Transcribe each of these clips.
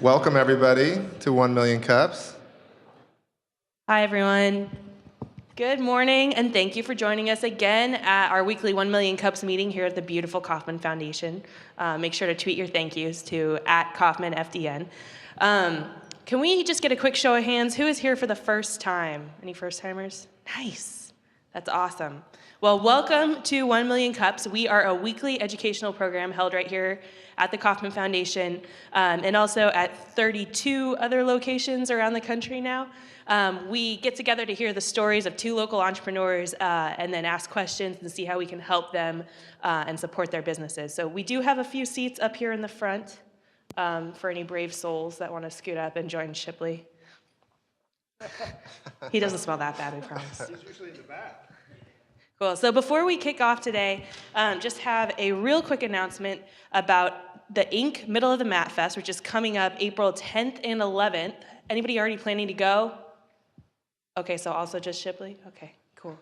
Welcome, everybody, to 1 Million Cups. Hi, everyone. Good morning, and thank you for joining us again at our weekly 1 Million Cups meeting here at the beautiful Kauffman Foundation. Make sure to tweet your thank yous to @KaufmanFDN. Can we just get a quick show of hands? Who is here for the first time? Any first-timers? Nice. That's awesome. Well, welcome to 1 Million Cups. We are a weekly educational program held right here at the Kauffman Foundation, and also at 32 other locations around the country now. We get together to hear the stories of 2 local entrepreneurs and then ask questions and see how we can help them and support their businesses. So we do have a few seats up here in the front for any brave souls that want to scoot up and join Shipley. He doesn't smell that bad, we promise. He's usually in the back. Cool. So before we kick off today, just have a real quick announcement about the Inc. Middle of the Mat Fest, which is coming up April 10th and 11th. Anybody already planning to go? Okay, so also just Shipley? Okay, cool.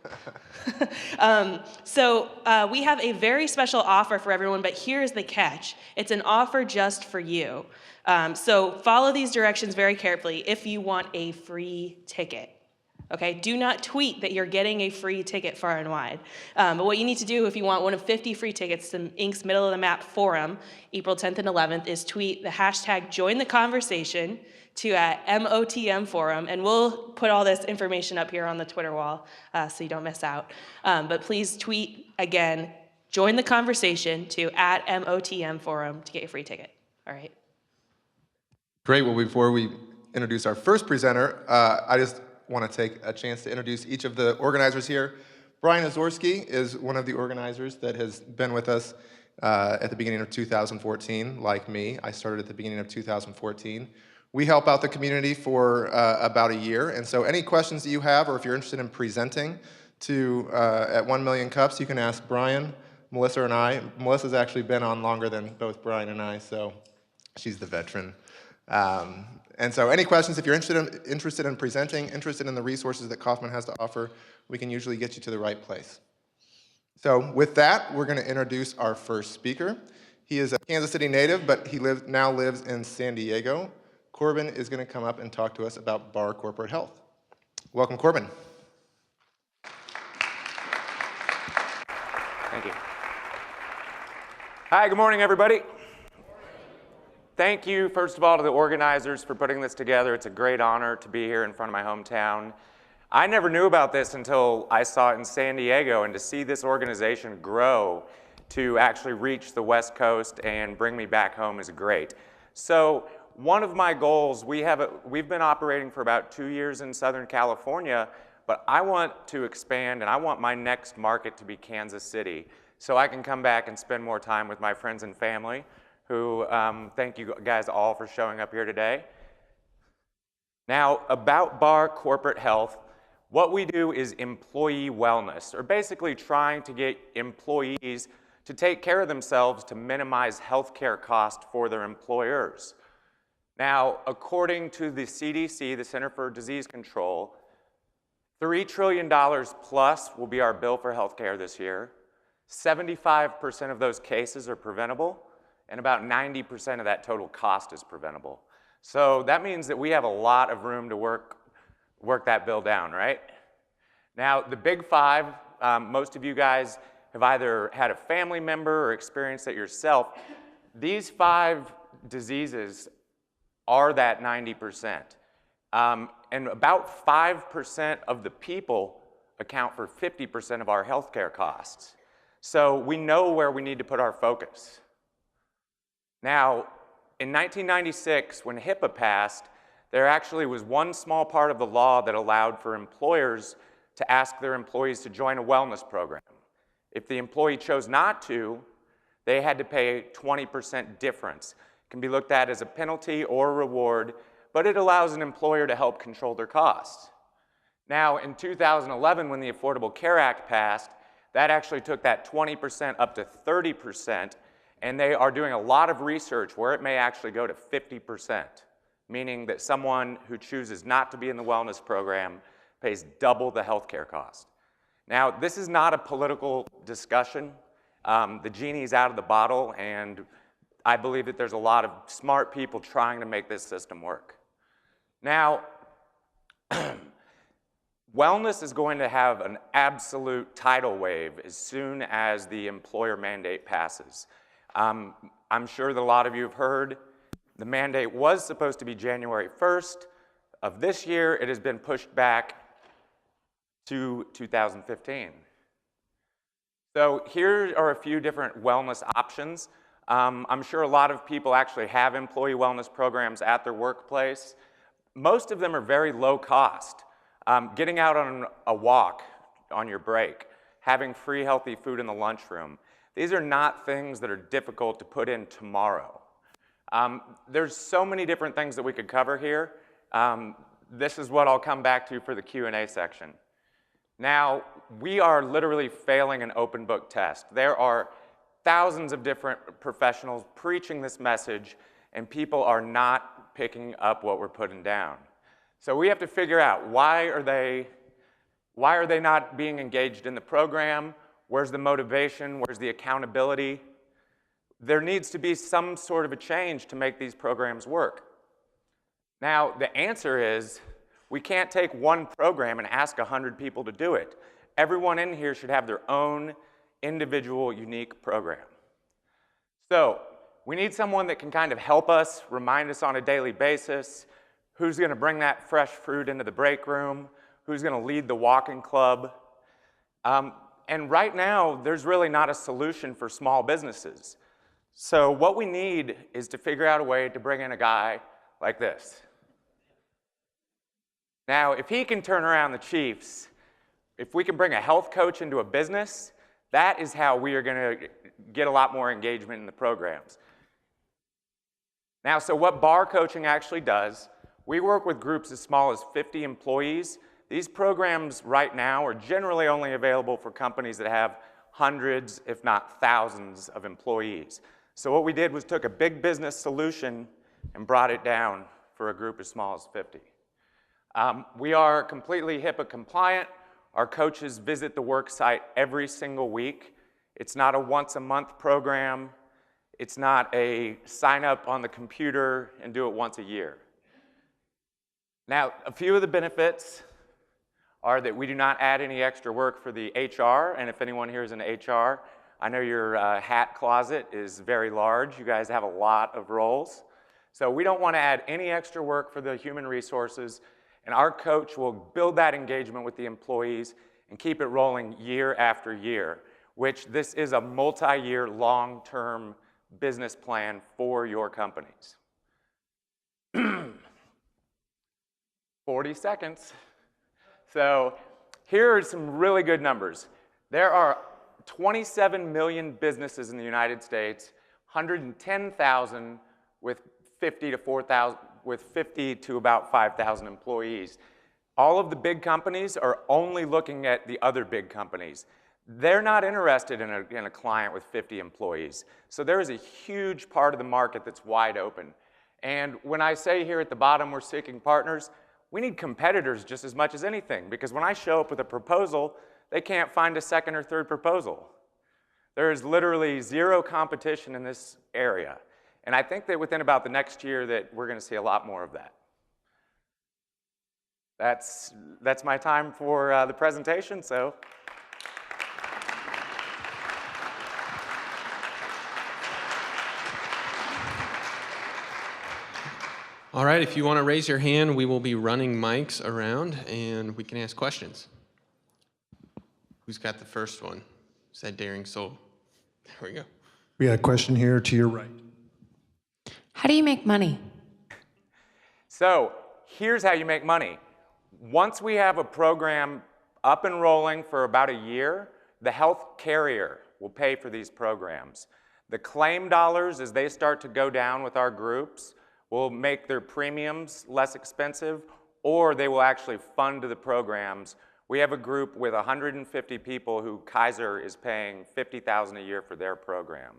We have a very special offer for everyone, but here's the catch. It's an offer just for you. So follow these directions very carefully if you want a free ticket. Okay, do not tweet that you're getting a free ticket far and wide. But what you need to do if you want one of 50 free tickets to Inc.'s Middle of the Map Forum, April 10th and 11th, is tweet the hashtag join the conversation to MOTM Forum, and we'll put all this information up here on the Twitter wall so you don't miss out. But please tweet, again, join the conversation to @MOTM Forum to get your free ticket. All right. Great. Well, before we introduce our first presenter, I just want to take a chance to introduce each of the organizers here. Brian Azorski is one of the organizers that has been with us at the beginning of 2014, like me. I started at the beginning of 2014. We help out the community for about a year, and so any questions that you have, or if you're interested in presenting at 1 Million Cups, you can ask Brian, Melissa, and I. Melissa's actually been on longer than both Brian and I, so she's the veteran. And so any questions, if you're interested in presenting, interested in the resources that Kauffman has to offer, we can usually get you to the right place. So with that, we're going to introduce our first speaker. He is a Kansas City native, but he now lives in San Diego. Corbin is going to come up and talk to us about BARR Corporate Health. Welcome, Corbin. Thank you. Hi, good morning, everybody. Thank you, first of all, to the organizers for putting this together. It's a great honor to be here in front of my hometown. I never knew about this until I saw it in San Diego, and to see this organization grow to actually reach the West Coast and bring me back home is great. So one of my goals, we've been operating for about 2 years in Southern California, but I want to expand, and I want my next market to be Kansas City, so I can come back and spend more time with my friends and family, who thank you guys all for showing up here today. Now, about BARR Corporate Health, what we do is employee wellness, or basically trying to get employees to take care of themselves to minimize healthcare costs for their employers. Now, according to the CDC, the Center for Disease Control, $3 trillion plus will be our bill for healthcare this year. 75% of those cases are preventable, and about 90% of that total cost is preventable. So that means that we have a lot of room to work that bill down, right? Now, the big 5, most of you guys have either had a family member or experienced it yourself. These 5 diseases are that 90%. And about 5% of the people account for 50% of our healthcare costs. So we know where we need to put our focus. Now, in 1996, when HIPAA passed, there actually was one small part of the law that allowed for employers to ask their employees to join a wellness program. If the employee chose not to, they had to pay 20% difference. It can be looked at as a penalty or a reward, but it allows an employer to help control their costs. Now, in 2011, when the Affordable Care Act passed, that actually took that 20% up to 30%, and they are doing a lot of research where it may actually go to 50%, meaning that someone who chooses not to be in the wellness program pays double the healthcare cost. Now, this is not a political discussion. The genie's out of the bottle, and I believe that there's a lot of smart people trying to make this system work. Now, wellness is going to have an absolute tidal wave as soon as the employer mandate passes. I'm sure that a lot of you have heard the mandate was supposed to be January 1st of this year. It has been pushed back to 2015. So here are a few different wellness options. I'm sure a lot of people actually have employee wellness programs at their workplace. Most of them are very low cost. Getting out on a walk on your break, having free healthy food in the lunchroom. These are not things that are difficult to put in tomorrow. There's so many different things that we could cover here. This is what I'll come back to for the Q&A section. Now, we are literally failing an open book test. There are thousands of different professionals preaching this message, and people are not picking up what we're putting down. So we have to figure out why are they not being engaged in the program? Where's the motivation? Where's the accountability? There needs to be some sort of a change to make these programs work. Now, the answer is we can't take one program and ask 100 people to do it. Everyone in here should have their own individual, unique program. So we need someone that can kind of help us, remind us on a daily basis, who's going to bring that fresh fruit into the break room, who's going to lead the walking club. And right now, there's really not a solution for small businesses. So what we need is to figure out a way to bring in a guy like this. Now, if he can turn around the Chiefs, if we can bring a health coach into a business, that is how we are going to get a lot more engagement in the programs. Now, so what BARR coaching actually does, we work with groups as small as 50 employees. These programs right now are generally only available for companies that have hundreds, if not thousands, of employees. So what we did was took a big business solution and brought it down for a group as small as 50. We are completely HIPAA compliant. Our coaches visit the work site every single week. It's not a once-a-month program. It's not a sign up on the computer and do it once a year. Now, a few of the benefits are that we do not add any extra work for the HR, and if anyone here is in HR, I know your hat closet is very large. You guys have a lot of roles. So we don't want to add any extra work for the human resources, and our coach will build that engagement with the employees and keep it rolling year after year, which this is a multi-year, long-term business plan for your companies. 40 seconds. So here are some really good numbers. There are 27 million businesses in the United States, 110,000 with 50 to about 5,000 employees. All of the big companies are only looking at the other big companies. They're not interested in a client with 50 employees. So there is a huge part of the market that's wide open. And when I say here at the bottom we're seeking partners, we need competitors just as much as anything, because when I show up with a proposal, they can't find a second or third proposal. There is literally zero competition in this area. And I think that within about the next year that we're going to see a lot more of that. That's my time for the presentation, so. All right, if you want to raise your hand, we will be running mics around and we can ask questions. Who's got the first one? Is that daring soul? There we go. We got a question here to your right. How do you make money? So here's how you make money. Once we have a program up and rolling for about a year, the health carrier will pay for these programs. The claim dollars, as they start to go down with our groups, will make their premiums less expensive, or they will actually fund the programs. We have a group with 150 people who Kaiser is paying $50,000 a year for their program.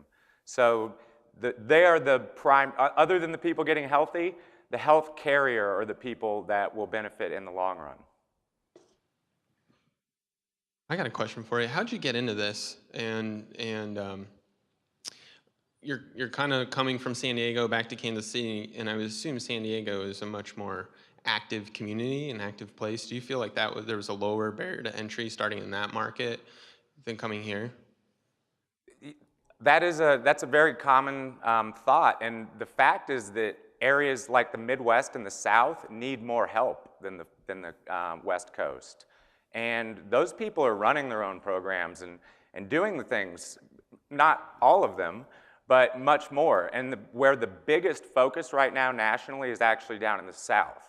So they are the prime, other than the people getting healthy, the health carrier are the people that will benefit in the long run. I got a question for you. How'd you get into this? And you're kind of coming from San Diego back to Kansas City, and I would assume San Diego is a much more active community, an active place. Do you feel like there was a lower barrier to entry starting in that market than coming here? That's a very common thought, and the fact is that areas like the Midwest and the South need more help than the West Coast. And those people are running their own programs and doing the things, not all of them, but much more. And where the biggest focus right now nationally is actually down in the South,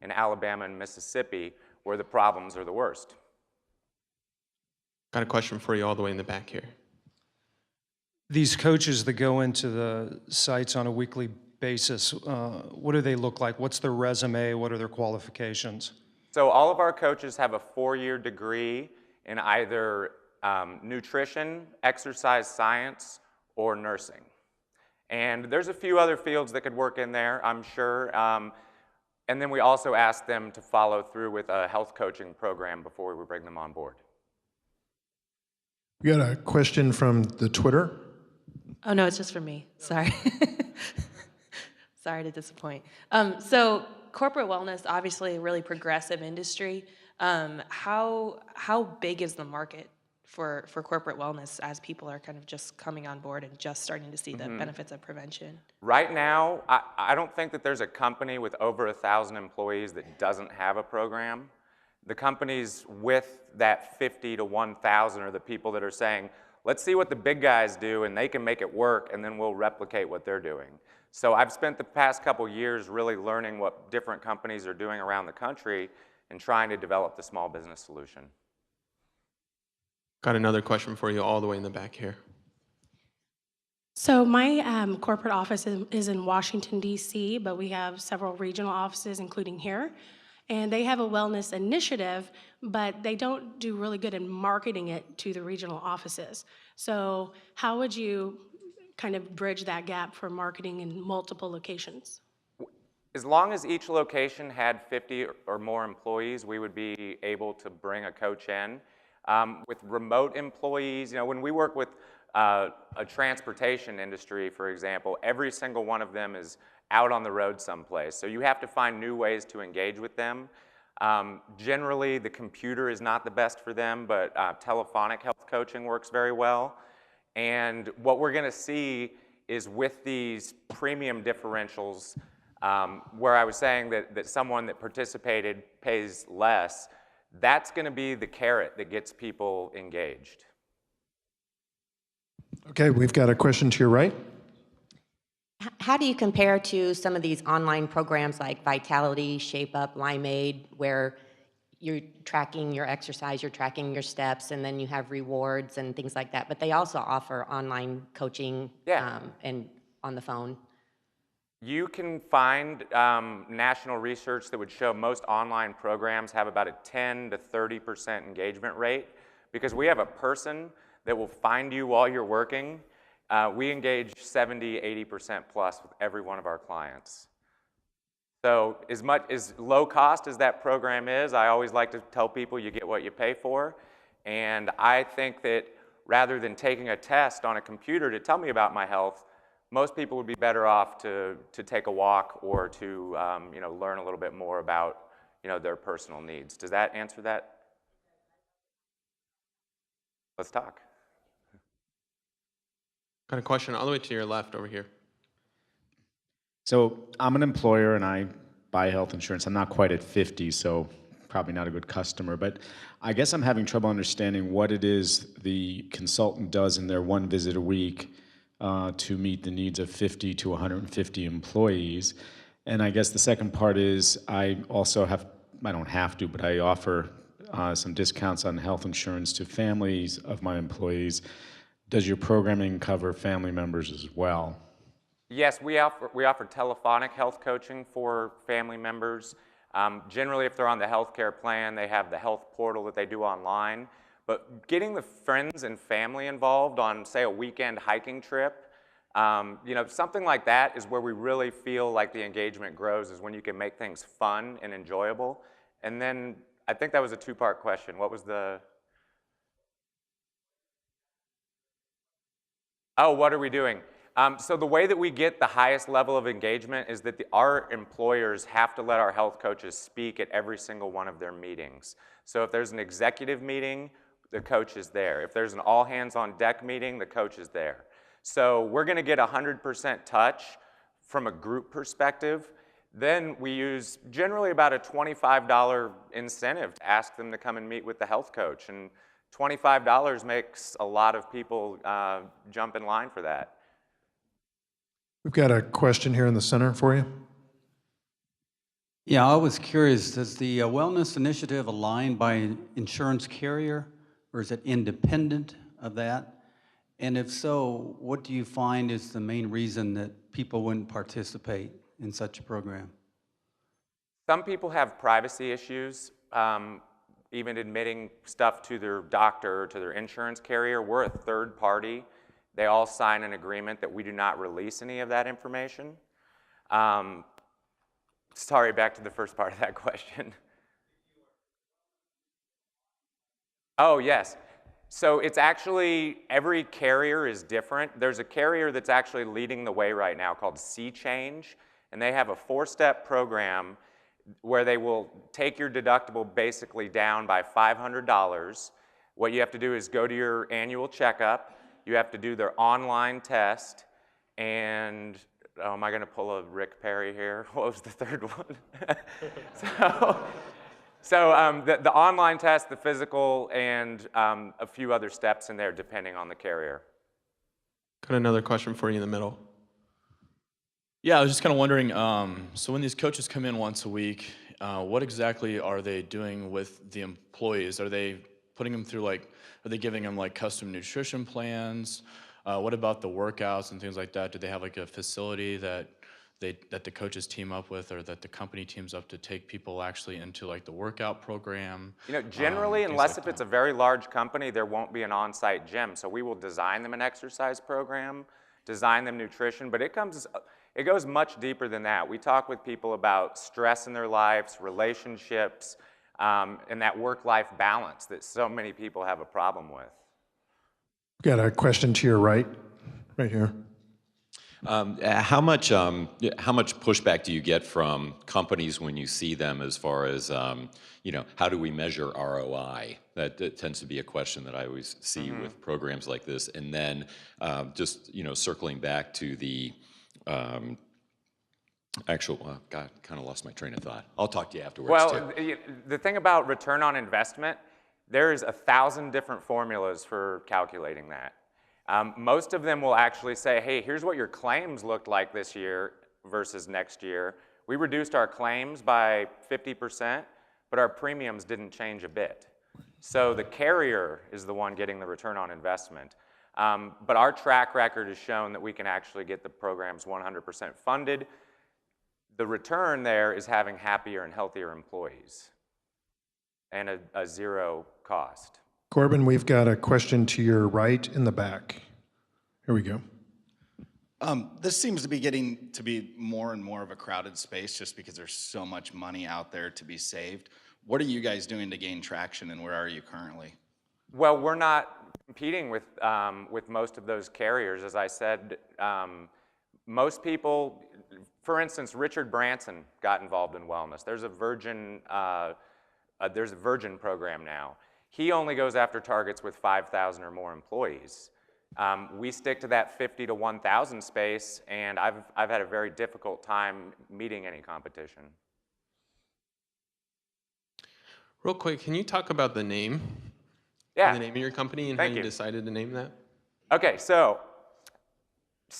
in Alabama and Mississippi, where the problems are the worst. Got a question for you all the way in the back here. These coaches that go into the sites on a weekly basis, what do they look like? What's their resume? What are their qualifications? So all of our coaches have a 4-year degree in either nutrition, exercise science, or nursing. And there's a few other fields that could work in there, I'm sure. And then we also ask them to follow through with a health coaching program before we bring them on board. We got a question from the Twitter. Oh, no, it's just for me. Sorry. Sorry to disappoint. So corporate wellness, obviously a really progressive industry. How big is the market for corporate wellness as people are kind of just coming on board and just starting to see the benefits of prevention? Right now, I don't think that there's a company with over 1,000 employees that doesn't have a program. The companies with that 50 to 1,000 are the people that are saying, let's see what the big guys do and they can make it work and then we'll replicate what they're doing. So I've spent the past couple years really learning what different companies are doing around the country and trying to develop the small business solution. Got another question for you all the way in the back here. So my corporate office is in Washington, D.C., but we have several regional offices, including here. And they have a wellness initiative, but they don't do really good in marketing it to the regional offices. So how would you kind of bridge that gap for marketing in multiple locations? As long as each location had 50 or more employees, we would be able to bring a coach in. With remote employees, you know, when we work with a transportation industry, for example, every single one of them is out on the road someplace. So you have to find new ways to engage with them. Generally, the computer is not the best for them, but telephonic health coaching works very well. And what we're gonna see is with these premium differentials, where I was saying that someone that participated pays less, that's gonna be the carrot that gets people engaged. Okay, we've got a question to your right. How do you compare to some of these online programs like Vitality, Shape Up, Limeade, where you're tracking your exercise, you're tracking your steps, and then you have rewards and things like that, but they also offer online coaching and on the phone? You can find national research that would show most online programs have about a 10 to 30% engagement rate because we have a person that will find you while you're working. We engage 70, 80% plus with every one of our clients. So as low cost as that program is, I always like to tell people you get what you pay for. And I think that rather than taking a test on a computer to tell me about my health, most people would be better off to take a walk or to learn a little bit more about their personal needs. Does that answer that? Let's talk. Got a question all the way to your left over here. So I'm an employer and I buy health insurance. I'm not quite at 50, so probably not a good customer, but I guess I'm having trouble understanding what it is the consultant does in their one visit a week to meet the needs of 50 to 150 employees. And I guess the second part is I don't have to, but I offer some discounts on health insurance to families of my employees. Does your programming cover family members as well? Yes, we offer telephonic health coaching for family members. Generally, if they're on the healthcare plan, they have the health portal that they do online. But getting the friends and family involved on, say, a weekend hiking trip, something like that is where we really feel like the engagement grows, is when you can make things fun and enjoyable. And then I think that was a two-part question. What was the... Oh, what are we doing? So the way that we get the highest level of engagement is that our employers have to let our health coaches speak at every single one of their meetings. So if there's an executive meeting, the coach is there. If there's an all hands on deck meeting, the coach is there. So we're going to get 100% touch from a group perspective. Then we use generally about a $25 incentive to ask them to come and meet with the health coach. And $25 makes a lot of people jump in line for that. We've got a question here in the center for you. Yeah, I was curious, does the wellness initiative align by insurance carrier, or is it independent of that? And if so, what do you find is the main reason that people wouldn't participate in such a program? Some people have privacy issues, even admitting stuff to their doctor or to their insurance carrier. We're a third party. They all sign an agreement that we do not release any of that information. Sorry, back to the first part of that question. Oh, yes. So it's actually, every carrier is different. There's a carrier that's actually leading the way right now called Sea Change, and they have a 4-step program where they will take your deductible basically down by $500. What you have to do is go to your annual checkup. You have to do their online test, and oh, am I going to pull a Rick Perry here? What was the third one? The online test, the physical, and a few other steps in there depending on the carrier. Got another question for you in the middle. Yeah, I was just kind of wondering, so when these coaches come in once a week, what exactly are they doing with the employees? Are they putting them through, like, are they giving them like custom nutrition plans? What about the workouts and things like that? Do they have like a facility that the coaches team up with, or that the company teams up to take people actually into like the workout program? You know, generally, unless if it's a very large company, there won't be an on-site gym. So we will design them an exercise program, design them nutrition, but it goes much deeper than that. We talk with people about stress in their lives, relationships, and that work-life balance that so many people have a problem with. We've got a question to your right here. How much pushback do you get from companies when you see them, as far as how do we measure ROI? That tends to be a question that I always see with programs like this. And then just circling back to the God, kind of lost my train of thought. I'll talk to you afterwards. Well, the thing about return on investment, there's 1,000 different formulas for calculating that. Most of them will actually say, hey, here's what your claims looked like this year versus next year. We reduced our claims by 50%, but our premiums didn't change a bit. So the carrier is the one getting the return on investment. But our track record has shown that we can actually get the programs 100% funded. The return there is having happier and healthier employees and a zero cost. Corbin, we've got a question to your right in the back. Here we go. This seems to be getting to be more and more of a crowded space just because there's so much money out there to be saved. What are you guys doing to gain traction, and where are you currently? Well, we're not competing with most of those carriers. As I said, most people, for instance, Richard Branson got involved in wellness. There's a Virgin program now. He only goes after targets with 5,000 or more employees. We stick to that 50 to 1,000 space, and I've had a very difficult time meeting any competition. Real quick, can you talk about the name? Yeah. The name of your company and how you decided to name that? Okay, so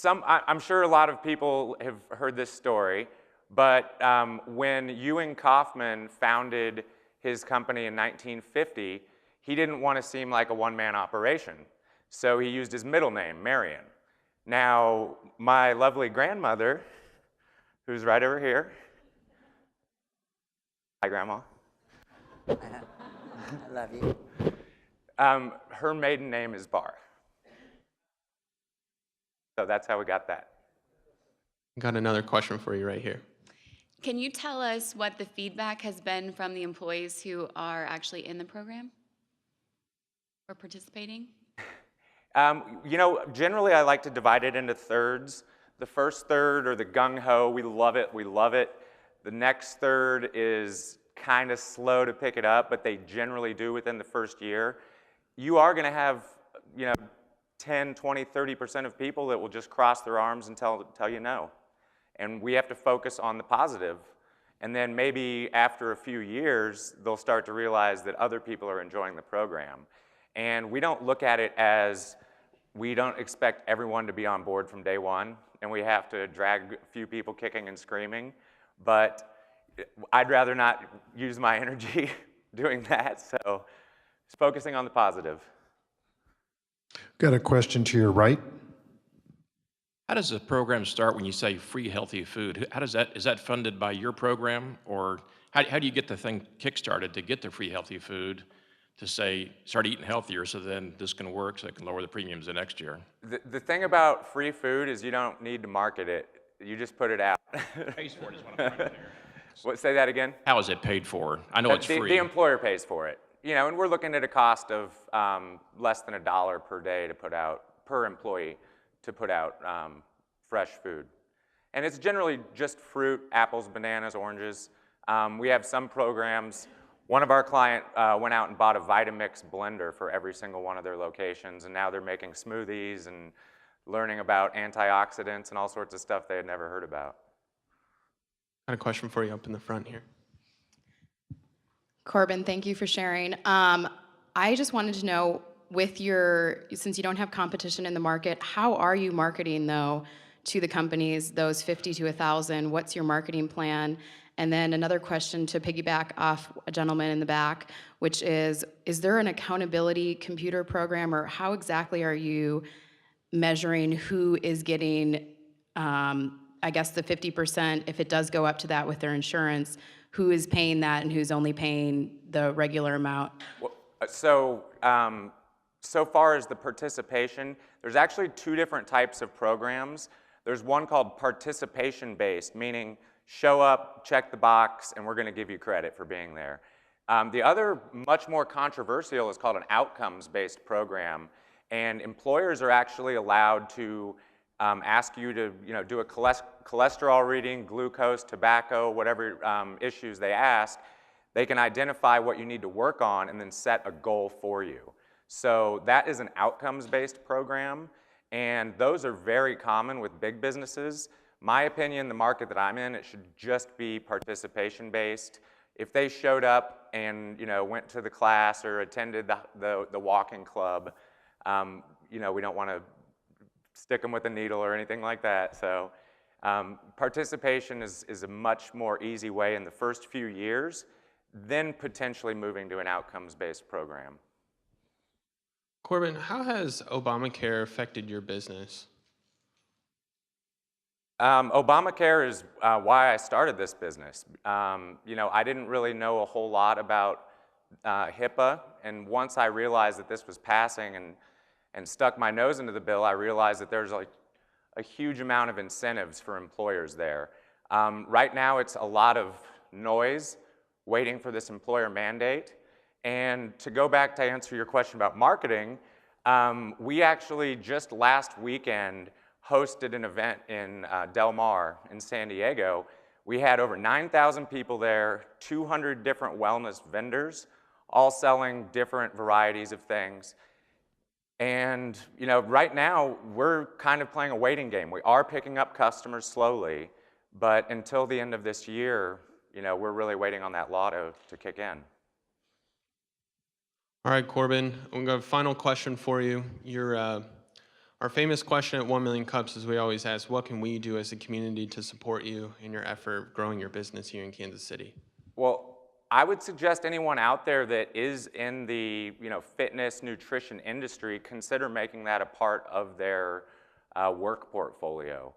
I'm sure a lot of people have heard this story, but when Ewing Kauffman founded his company in 1950, he didn't want to seem like a one-man operation. So he used his middle name, Marion. Now, my lovely grandmother, who's right over here. Hi, Grandma. I love you. Her maiden name is BARR. So that's how we got that. Got another question for you right here. Can you tell us what the feedback has been from the employees who are actually in the program or participating? Generally I like to divide it into thirds. The first third, or the gung-ho, we love it, we love it. The next third is kind of slow to pick it up, but they generally do within the first year. You are going to have, 10, 20, 30% of people that will just cross their arms and tell you no. And we have to focus on the positive. And then maybe after a few years, they'll start to realize that other people are enjoying the program. And we don't look at it as, we don't expect everyone to be on board from day one, and we have to drag a few people kicking and screaming. But I'd rather not use my energy doing that, so just focusing on the positive. Got a question to your right. How does the program start when you say free healthy food? How does that, is that funded by your program, or how do you get the thing kick-started to get the free healthy food to say, start eating healthier so then this can work so I can lower the premiums the next year? The thing about free food is you don't need to market it. You just put it out. Pays for it is what I'm trying to figure. What, say that again? How is it paid for? I know it's free. The employer pays for it. And we're looking at a cost of less than $1 per day to put out, per employee, to put out fresh food. And it's generally just fruit, apples, bananas, oranges. We have some programs. One of our clients went out and bought a Vitamix blender for every single one of their locations, and now they're making smoothies and learning about antioxidants and all sorts of stuff they had never heard about. Got a question for you up in the front here. Corbin, thank you for sharing. I just wanted to know, since you don't have competition in the market, how are you marketing though to the companies, those 50 to 1,000? What's your marketing plan? And then another question to piggyback off a gentleman in the back, which is there an accountability computer program, or how exactly are you measuring who is getting, I guess, the 50%, if it does go up to that with their insurance, who is paying that and who's only paying the regular amount? Well, so far as the participation, there's actually two different types of programs. There's one called participation-based, meaning show up, check the box, and we're going to give you credit for being there. The other, much more controversial, is called an outcomes-based program, and employers are actually allowed to ask you to do a cholesterol reading, glucose, tobacco, whatever issues they ask. They can identify what you need to work on and then set a goal for you. So that is an outcomes-based program, and those are very common with big businesses. My opinion, the market that I'm in, it should just be participation-based. If they showed up and went to the class or attended the walking club, we don't want to stick them with a needle or anything like that. So participation is a much more easy way in the first few years, then potentially moving to an outcomes-based program. Corbin, how has Obamacare affected your business? Obamacare is why I started this business. I didn't really know a whole lot about HIPAA, and once I realized that this was passing and stuck my nose into the bill, I realized that there's a huge amount of incentives for employers there. Right now, it's a lot of noise waiting for this employer mandate. And to go back to answer your question about marketing, we actually just last weekend hosted an event in Del Mar in San Diego. We had over 9,000 people there, 200 different wellness vendors, all selling different varieties of things. And right now, we're kind of playing a waiting game. We are picking up customers slowly, but until the end of this year, we're really waiting on that law to kick in. All right, Corbin, we've got a final question for you. Our famous question at 1 Million Cups is we always ask, what can we do as a community to support you in your effort growing your business here in Kansas City? Well, I would suggest anyone out there that is in the fitness, nutrition industry, consider making that a part of their work portfolio.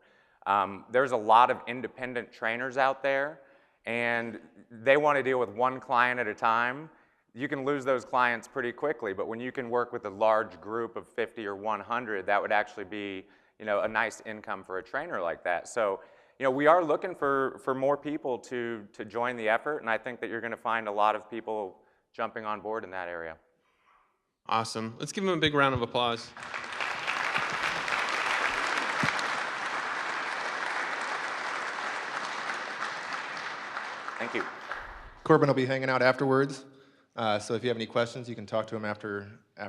There's a lot of independent trainers out there, and they want to deal with one client at a time. You can lose those clients pretty quickly, but when you can work with a large group of 50 or 100, that would actually be a nice income for a trainer like that. So we are looking for more people to join the effort, and I think that you're going to find a lot of people jumping on board in that area. Awesome. Let's give them a big round of applause. Thank you. Corbin will be hanging out afterwards. So if you have any questions, you can talk to him after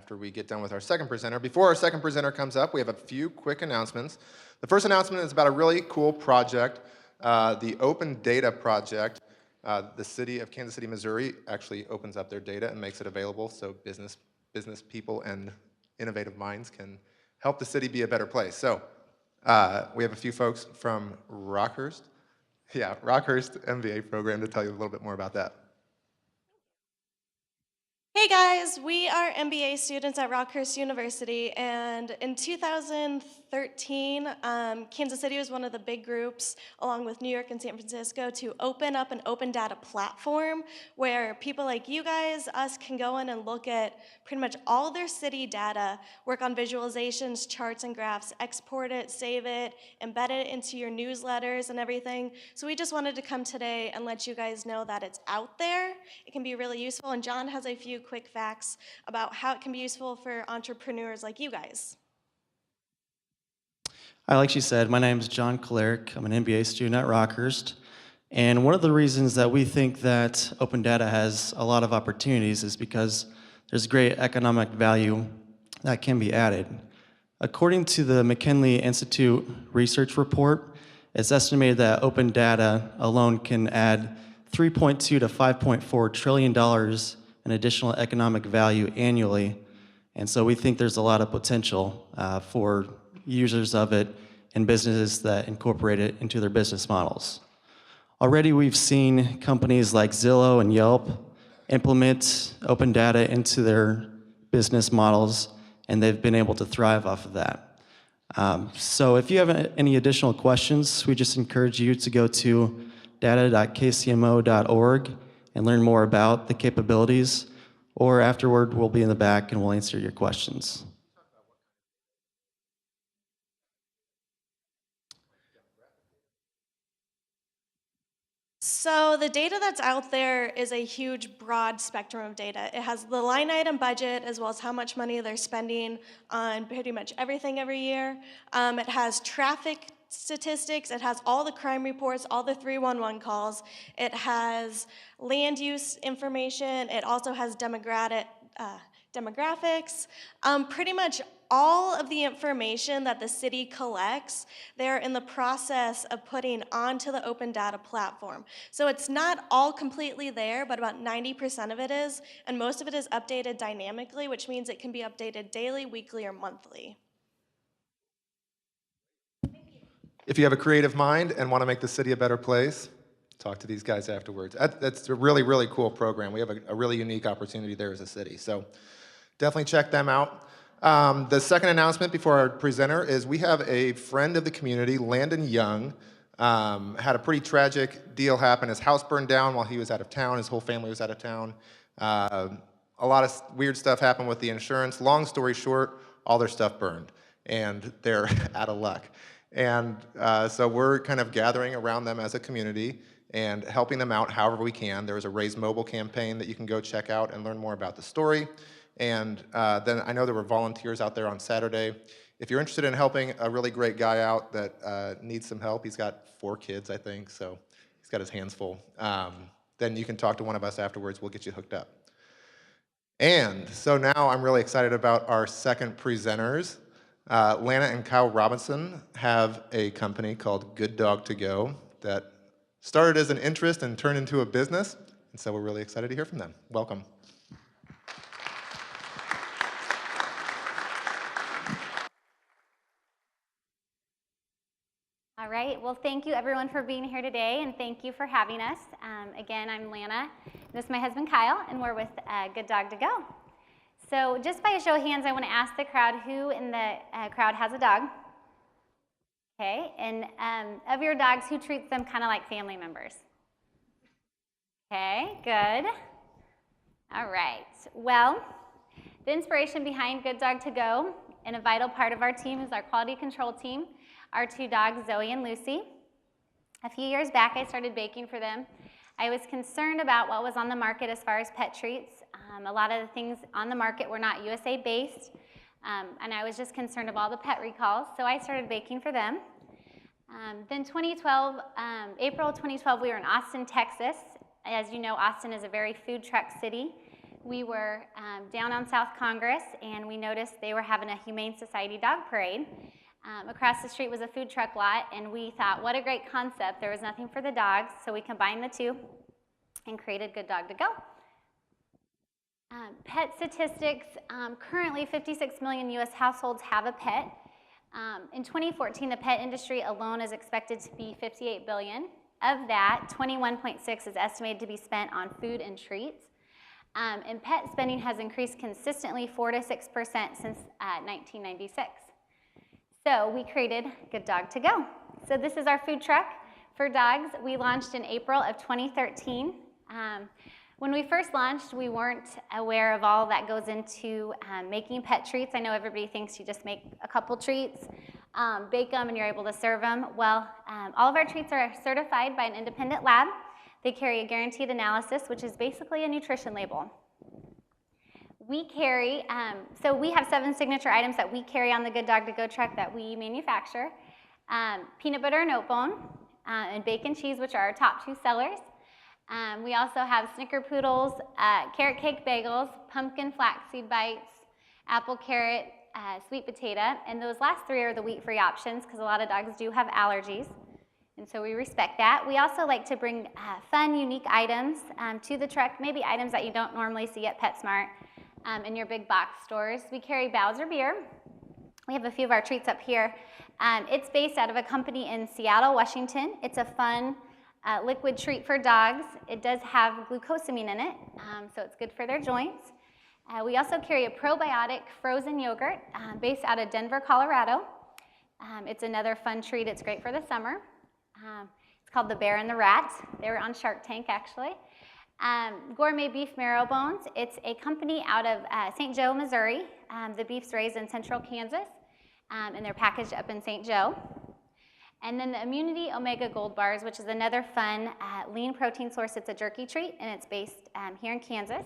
we get done with our second presenter. Before our second presenter comes up, we have a few quick announcements. The first announcement is about a really cool project, the Open Data Project. The city of Kansas City, Missouri actually opens up their data and makes it available so business people and innovative minds can help the city be a better place. So we have a few folks from Rockhurst MBA program to tell you a little bit more about that. Hey guys, we are MBA students at Rockhurst University, and in 2013, Kansas City was one of the big groups, along with New York and San Francisco, to open up an open data platform where people like you guys, us, can go in and look at pretty much all their city data, work on visualizations, charts, and graphs, export it, save it, embed it into your newsletters and everything. So we just wanted to come today and let you guys know that it's out there. It can be really useful, and John has a few quick facts about how it can be useful for entrepreneurs like you guys. Hi, like she said, my name is John Klerick. I'm an MBA student at Rockhurst. And one of the reasons that we think that open data has a lot of opportunities is because there's great economic value that can be added. According to the McKinley Institute research report, it's estimated that open data alone can add $3.2 to $5.4 trillion in additional economic value annually. And so we think there's a lot of potential for users of it and businesses that incorporate it into their business models. Already we've seen companies like Zillow and Yelp implement open data into their business models, and they've been able to thrive off of that. So if you have any additional questions, we just encourage you to go to data.kcmo.org and learn more about the capabilities, or afterward we'll be in the back and we'll answer your questions. So the data that's out there is a huge, broad spectrum of data. It has the line item budget as well as how much money they're spending on pretty much everything every year. It has traffic statistics, it has all the crime reports, all the 311 calls, it has land use information, it also has demographics. Pretty much all of the information that the city collects, they're in the process of putting onto the open data platform. So it's not all completely there, but about 90% of it is, and most of it is updated dynamically, which means it can be updated daily, weekly, or monthly. If you have a creative mind and want to make the city a better place, talk to these guys afterwards. That's a really, really cool program. We have a really unique opportunity there as a city. So definitely check them out. The second announcement before our presenter is we have a friend of the community, Landon Young, had a pretty tragic deal happen. His house burned down while he was out of town. His whole family was out of town. A lot of weird stuff happened with the insurance. Long story short, all their stuff burned, and they're out of luck. And so we're kind of gathering around them as a community and helping them out however we can. There was a Raise Mobile campaign that you can go check out and learn more about the story. And then I know there were volunteers out there on Saturday. If you're interested in helping a really great guy out that needs some help, he's got 4 kids, I think, so he's got his hands full. Then you can talk to one of us afterwards. We'll get you hooked up. And so now I'm really excited about our second presenters. Lana and Kyle Robinson have a company called GoodDog2Go that started as an interest and turned into a business, and so we're really excited to hear from them. Welcome. All right, well, thank you everyone for being here today, and thank you for having us. Again, I'm Lana, this is my husband Kyle, and we're with GoodDog2Go. So just by a show of hands, I want to ask the crowd who in the crowd has a dog. Okay, and of your dogs, who treats them kind of like family members? Okay, good. All right, well, the inspiration behind GoodDog2Go and a vital part of our team is our quality control team, our 2 dogs, Zoe and Lucy. A few years back, I started baking for them. I was concerned about what was on the market as far as pet treats. A lot of the things on the market were not USA based, and I was just concerned of all the pet recalls, so I started baking for them. Then 2012, April 2012, we were in Austin, Texas, As you know, Austin is a very food truck city. We were down on South Congress, and we noticed they were having a Humane Society dog parade. Across the street was a food truck lot, and we thought, what a great concept. There was nothing for the dogs, so we combined the two and created GoodDog2Go. Pet statistics, currently 56 million US households have a pet. In 2014, the pet industry alone is expected to be $58 billion. Of that, 21.6 is estimated to be spent on food and treats. And pet spending has increased consistently 4 to 6% since 1996. So we created GoodDog2Go. So this is our food truck for dogs. We launched in April of 2013. When we first launched, we weren't aware of all that goes into making pet treats. I know everybody thinks you just make a couple treats, bake them, and you're able to serve them. Well, all of our treats are certified by an independent lab. They carry a guaranteed analysis, which is basically a nutrition label. We carry, so we have 7 signature items that we carry on the GoodDog2Go truck that we manufacture. Peanut butter and oat bone, and bacon cheese, which are our top 2 sellers. We also have snickerpoodles, carrot cake bagels, pumpkin flaxseed bites, apple carrot, sweet potato, and those last 3 are the wheat-free options because a lot of dogs do have allergies, and so we respect that. We also like to bring fun, unique items to the truck, maybe items that you don't normally see at PetSmart in your big box stores. We carry Bowser beer. We have a few of our treats up here. It's based out of a company in Seattle, Washington. It's a fun liquid treat for dogs. It does have glucosamine in it, so it's good for their joints. We also carry a probiotic frozen yogurt based out of Denver, Colorado. It's another fun treat. It's great for the summer. It's called the Bear and the Rat. They were on Shark Tank, actually. Gourmet beef marrow bones. It's a company out of St. Joe, Missouri. The beef's raised in central Kansas, and they're packaged up in St. Joe. And then the Immunity Omega Gold Bars, which is another fun lean protein source. It's a jerky treat, and it's based here in Kansas.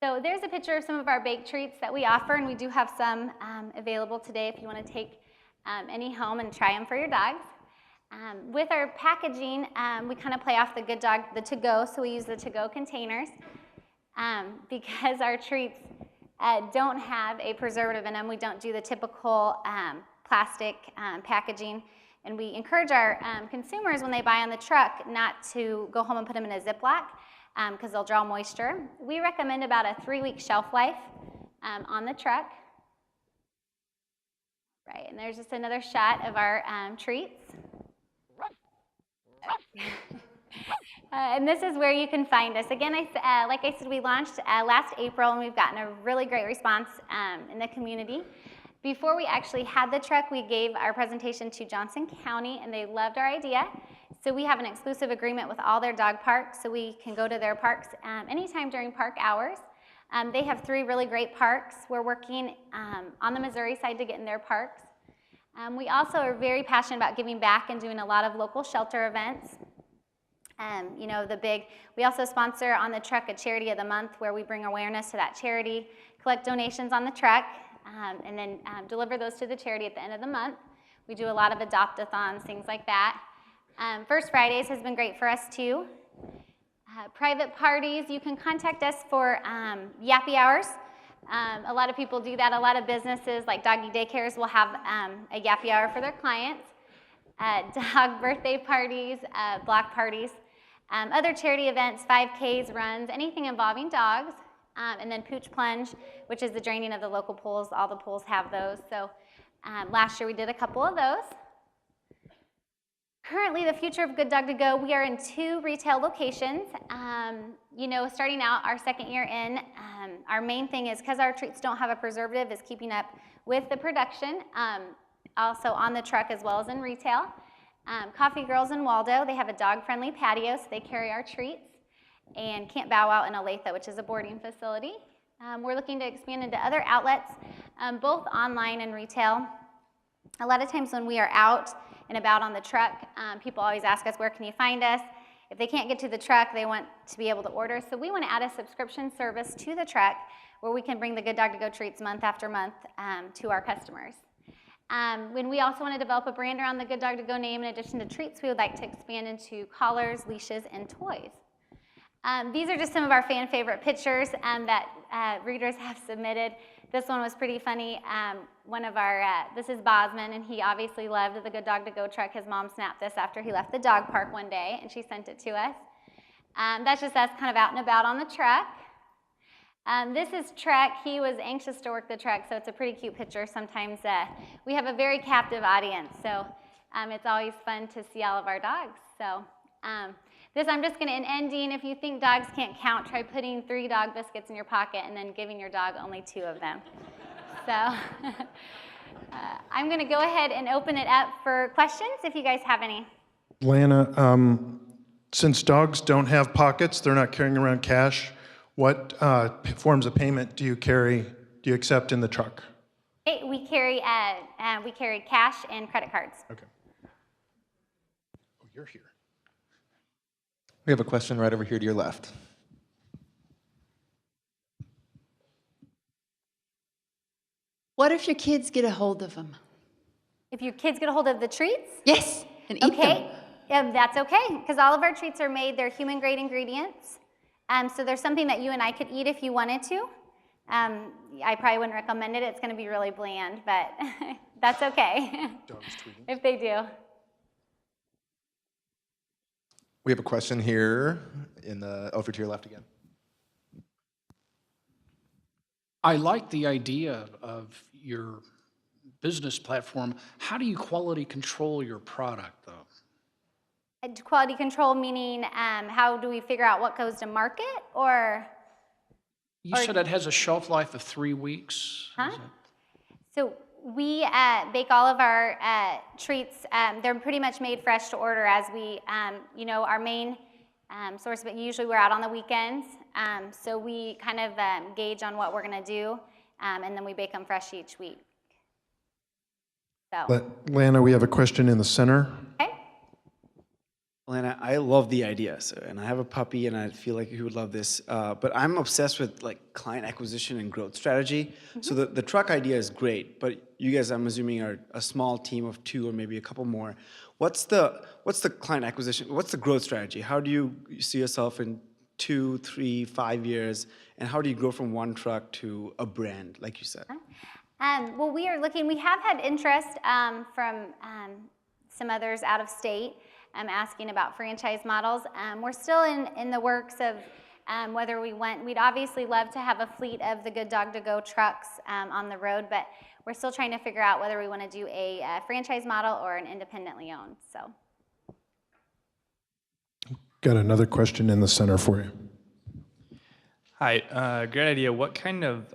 So there's a picture of some of our baked treats that we offer, and we do have some available today if you want to take any home and try them for your dogs. With our packaging, we kind of play off the the to-go, so we use the to-go containers because our treats don't have a preservative in them. We don't do the typical plastic packaging, and we encourage our consumers when they buy on the truck not to go home and put them in a Ziploc because they'll draw moisture. We recommend about a 3-week shelf life on the truck. Right, and there's just another shot of our treats. And this is where you can find us. Again, like I said, we launched last April, and we've gotten a really great response in the community. Before we actually had the truck, we gave our presentation to Johnson County, and they loved our idea. So we have an exclusive agreement with all their dog parks, so we can go to their parks anytime during park hours. They have 3 really great parks. We're working on the Missouri side to get in their parks. We also are very passionate about giving back and doing a lot of local shelter events. You know, we also sponsor on the truck a charity of the month where we bring awareness to that charity, collect donations on the truck, and then deliver those to the charity at the end of the month. We do a lot of adopt-a-thons, things like that. First Fridays has been great for us too. Private parties, you can contact us for yappy hours. A lot of people do that. A lot of businesses like doggy daycares will have a yappy hour for their clients. Dog birthday parties, block parties, other charity events, 5Ks, runs, anything involving dogs. And then Pooch Plunge, which is the draining of the local pools. All the pools have those. So last year we did a couple of those. Currently, the future of GoodDog2Go, we are in 2 retail locations. You know, starting out our 2nd year in, our main thing is because our treats don't have a preservative is keeping up with the production, also on the truck as well as in retail. Coffee Girls in Waldo, they have a dog-friendly patio, so they carry our treats. And Camp Bow Wow in Olathe, which is a boarding facility. We're looking to expand into other outlets, both online and retail. A lot of times when we are out and about on the truck, people always ask us, where can you find us? If they can't get to the truck, they want to be able to order. So we want to add a subscription service to the truck where we can bring the GoodDog2Go treats month after month to our customers. When we also want to develop a brand around the GoodDog2Go name, in addition to treats, we would like to expand into collars, leashes, and toys. These are just some of our fan favorite pictures that readers have submitted. This one was pretty funny. This is Bosman, and he obviously loved the GoodDog2Go truck. His mom snapped this after he left the dog park one day, and she sent it to us. That's just us kind of out and about on the truck. This is Trek. He was anxious to work the truck, so it's a pretty cute picture. Sometimes we have a very captive audience, so it's always fun to see all of our dogs. So this I'm just going to end, Dean. If you think dogs can't count, try putting 3 dog biscuits in your pocket and then giving your dog only 2 of them. So I'm going to go ahead and open it up for questions if you guys have any. Lana, since dogs don't have pockets, they're not carrying around cash, what forms of payment do you accept in the truck? Okay, we carry cash and credit cards. Okay. Oh, you're here. We have a question right over here to your left. What if your kids get a hold of them? If your kids get a hold of the treats? Yes, and eat them. That's okay, because all of our treats are made, they're human-grade ingredients. So there's something that you and I could eat if you wanted to. I probably wouldn't recommend it. It's going to be really bland, but that's okay if they do. We have a question here over to your left again. I like the idea of your business platform. How do you quality control your product, though? Quality control meaning how do we figure out what goes to market, or? You said it has a shelf life of 3 weeks. Huh? So we bake all of our treats. They're pretty much made fresh to order as we, our main source, but usually we're out on the weekends. So we kind of gauge on what we're going to do, and then we bake them fresh each week. So. Lana, we have a question in the center. Okay. Lana, I love the idea, and I have a puppy, and I feel like he would love this. But I'm obsessed with client acquisition and growth strategy. Mm-hmm. So the truck idea is great, but you guys, I'm assuming, are a small team of 2 or maybe a couple more. What's the client acquisition? What's the growth strategy? How do you see yourself in 2, 3, 5 years, and how do you grow from one truck to a brand, like you said? Well, we are looking. We have had interest from some others out of state. Asking about franchise models. We're still in the works of whether we'd obviously love to have a fleet of the GoodDog2Go trucks on the road, but we're still trying to figure out whether we want to do a franchise model or an independently owned. So. Got another question in the center for you. Hi, great idea. What kind of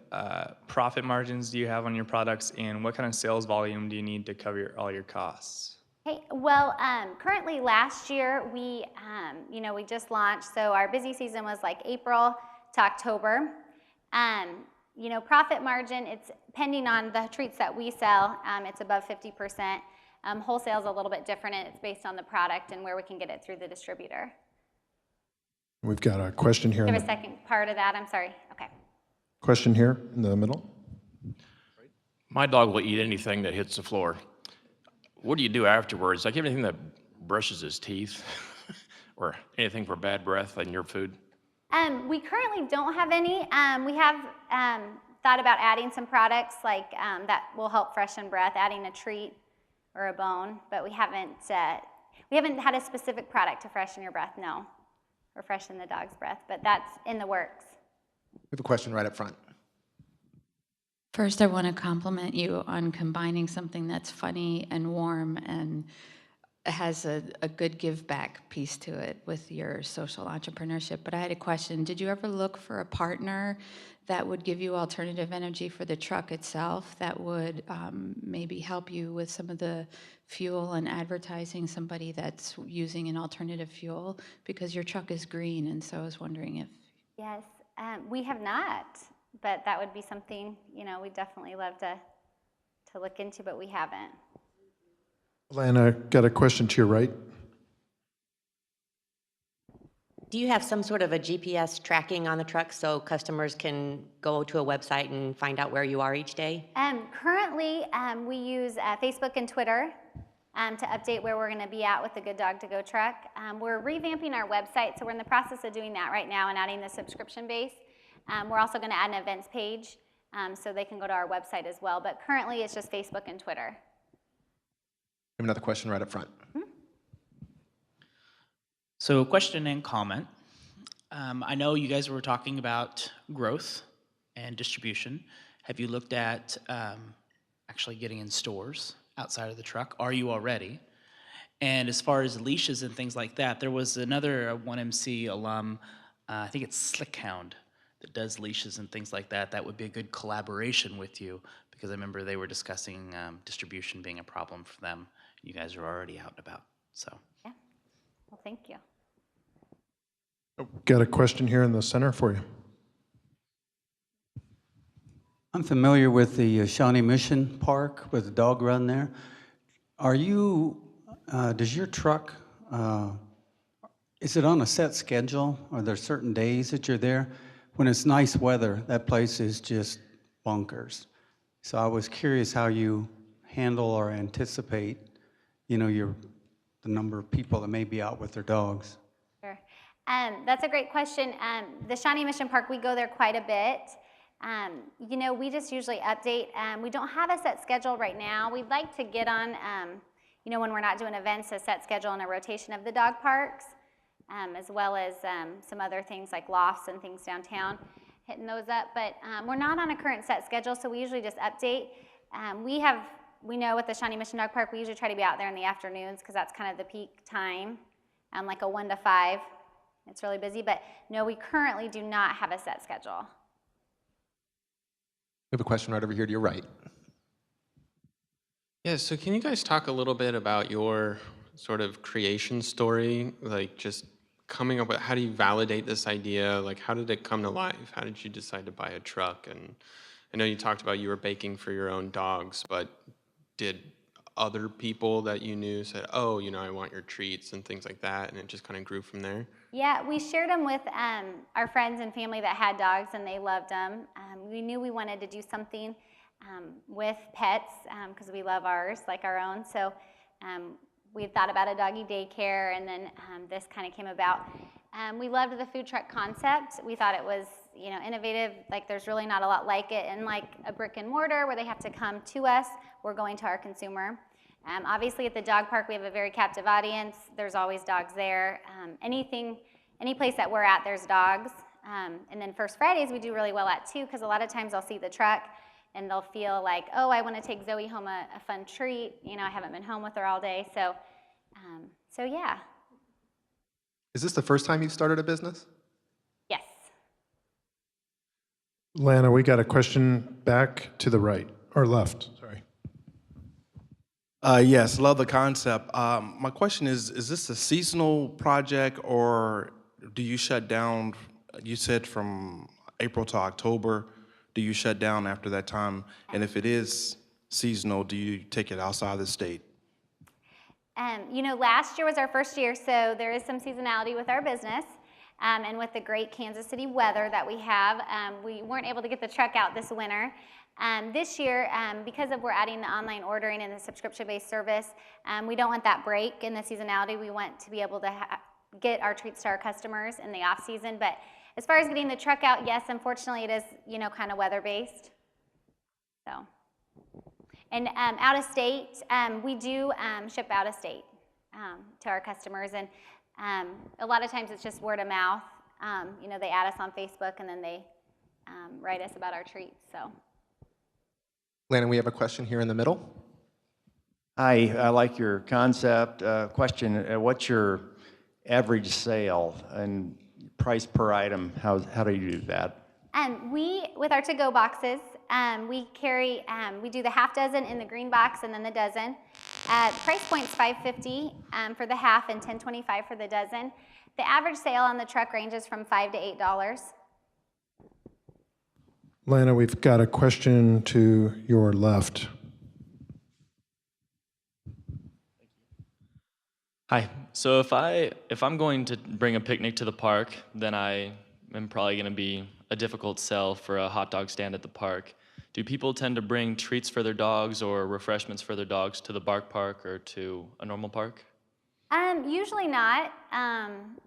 profit margins do you have on your products, and what kind of sales volume do you need to cover all your costs? Hey, well, currently last year we just launched, so our busy season was like April to October. Profit margin, it's pending on the treats that we sell, it's above 50%. Wholesale is a little bit different, and it's based on the product and where we can get it through the distributor. We've got a question here. Do you have a second part of that? I'm sorry. Okay. Question here in the middle. My dog will eat anything that hits the floor. What do you do afterwards? Like anything that brushes his teeth or anything for bad breath in your food? We currently don't have any. We have thought about adding some products like that will help freshen breath, adding a treat or a bone, but we haven't had a specific product to freshen your breath, no, or freshen the dog's breath, but that's in the works. We have a question right up front. First, I want to compliment you on combining something that's funny and warm and has a good give back piece to it with your social entrepreneurship. But I had a question. Did you ever look for a partner that would give you alternative energy for the truck itself, that would maybe help you with some of the fuel and advertising, somebody that's using an alternative fuel? Because your truck is green, and so I was wondering if... Yes, we have not. But that would be something, we'd definitely love to look into, but we haven't. Lana, got a question to your right. Do you have some sort of a GPS tracking on the truck so customers can go to a website and find out where you are each day? Currently, we use Facebook and Twitter to update where we're going to be at with the GoodDog2Go truck. We're revamping our website, so we're in the process of doing that right now and adding the subscription base. We're also going to add an events page so they can go to our website as well, but currently it's just Facebook and Twitter. We have another question right up front. So question and comment. I know you guys were talking about growth and distribution. Have you looked at actually getting in stores outside of the truck? Are you already? And as far as leashes and things like that, there was another 1MC alum, I think it's Slickhound, that does leashes and things like that. That would be a good collaboration with you, because I remember they were discussing distribution being a problem for them. You guys are already out and about, so. Yeah, well, thank you. Got a question here in the center for you. I'm familiar with the Shawnee Mission Park with the dog run there. Are you, does your truck, is it on a set schedule? Are there certain days that you're there? When it's nice weather, that place is just bonkers. So I was curious how you handle or anticipate, you know, the number of people that may be out with their dogs. Sure. That's a great question. The Shawnee Mission Park, we go there quite a bit. You know, we just usually update. We don't have a set schedule right now. We'd like to get on, you know, when we're not doing events, a set schedule and a rotation of the dog parks, as well as some other things like lofts and things downtown, hitting those up. But we're not on a current set schedule, so we usually just update. We know with the Shawnee Mission Dog Park, we usually try to be out there in the afternoons because that's kind of the peak time, like a 1 to 5. It's really busy, but no, we currently do not have a set schedule. We have a question right over here to your right. Yeah, so can you guys talk a little bit about your sort of creation story? Like just coming up with, how do you validate this idea? Like how did it come to life? How did you decide to buy a truck? And I know you talked about you were baking for your own dogs, but did other people that you knew said, oh, you know, I want your treats and things like that, and it just kind of grew from there? Yeah, we shared them with our friends and family that had dogs, and they loved them. We knew we wanted to do something with pets because we love ours like our own. So we had thought about a doggy daycare, and then this kind of came about. We loved the food truck concept. We thought it was, you know, innovative. Like there's really not a lot like it. And like a brick and mortar where they have to come to us, we're going to our consumer. Obviously at the dog park, we have a very captive audience. There's always dogs there. Any place that we're at, there's dogs. And then First Fridays we do really well at too, because a lot of times I'll see the truck and they'll feel like, oh, I want to take Zoe home a fun treat. You know, I haven't been home with her all day. So yeah. Is this the first time you've started a business? Yes. Lana, we got a question back to the right, or left, sorry. Yes, love the concept. My question is this a seasonal project or do you shut down, you said from April to October, do you shut down after that time? And if it is seasonal, do you take it outside the state? You know, last year was our first year, so there is some seasonality with our business. And with the great Kansas City weather that we have, we weren't able to get the truck out this winter. This year, because we're adding the online ordering and the subscription-based service, we don't want that break in the seasonality. We want to be able to get our treats to our customers in the off-season. But as far as getting the truck out, yes, unfortunately, it is, you know, kind of weather-based. So. And out of state, we do ship out of state to our customers, and a lot of times it's just word of mouth. You know, they add us on Facebook and then they write us about our treats. So, Landon, we have a question here in the middle. Hi, I like your concept. Question: what's your average sale and price per item? How do you do that? We, with our to-go boxes, we carry, we do the half dozen in the green box and then the dozen. Price point's $5.50 for the half and $10.25 for the dozen. The average sale on the truck ranges from $5 to $8. Lana, we've got a question to your left. Hi. So if I'm going to bring a picnic to the park, then I am probably going to be a difficult sell for a hot dog stand at the park. Do people tend to bring treats for their dogs or refreshments for their dogs to the BARR park or to a normal park? Usually not.